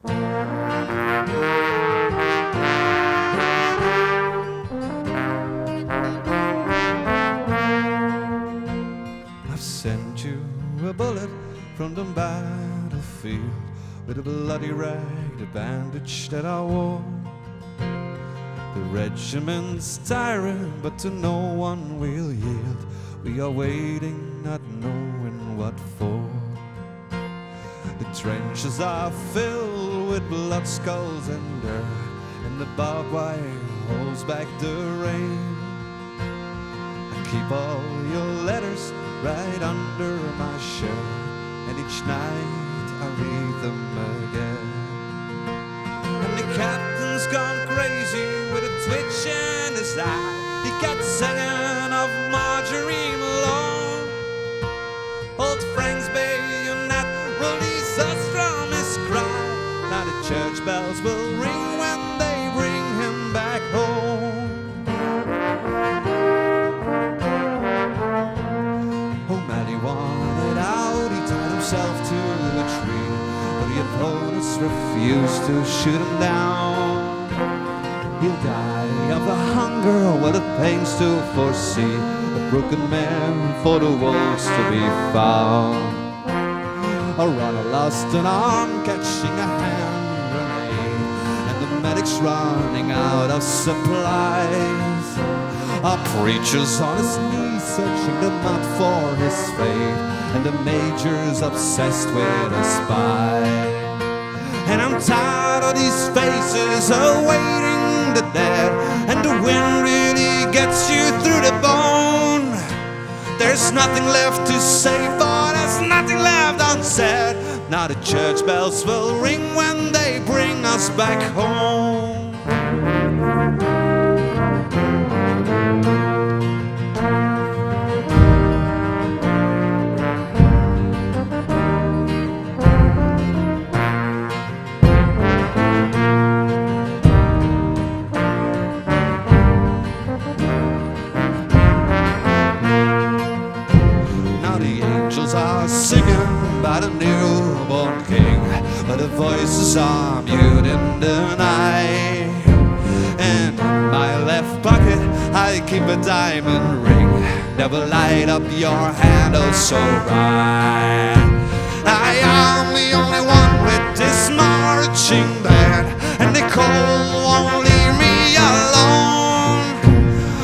I've sent you a bullet from the battlefield with a bloody rag, the bandage that I wore. The regiment's tiring, but to no one will yield. We are waiting, not knowing what for. The trenches are filled with blood, skulls and dirt, and the barbed wire holds back the rain. I keep all your letters right under my shirt, and each night I read them again. And the captain's gone crazy with a twitch in his eye. He kept singing of Marjorie Malone. Old Frank's bayonet release us from his cry. Now the church bells will ring when they bring him back home. O'Malley wanted out, he tied himself to a tree, but the opponents refused to shoot him down. He'll die of the hunger, what it pains to foresee, a broken man for the wolves to be found. A runner lost an arm catching a hand grenade, and the medic's running out of supplies. A preacher's on his knees searching the mud for his fate, and the major's obsessed with a spy. And I'm tired of these faces awaiting the dead, and the wind really gets you through the bone. There's nothing left to say, for there's nothing left unsaid. Now the church bells will ring when they bring us back home. Are singing about a newborn king, but the voices are mute in the night. And in my left pocket I keep a diamond ring that will light up your hand oh so bright. I am the only one with this marching band, and the cold won't leave me alone.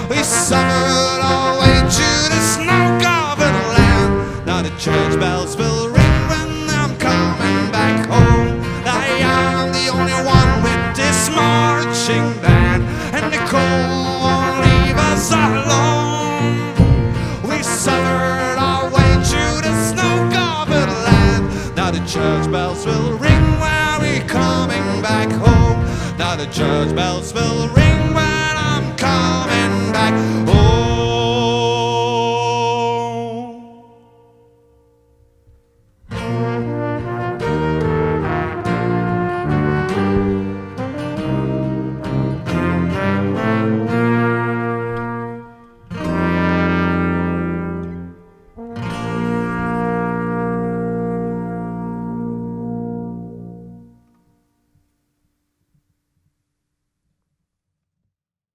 We suffered our way to the snow-covered land. Now the church bells will ring when I'm coming back home. I am the only one with this marching band, and the cold won't leave us alone. We suffered our way to the snow-covered land. Now the church bells will ring when we're coming back home. Now the church bells will ring.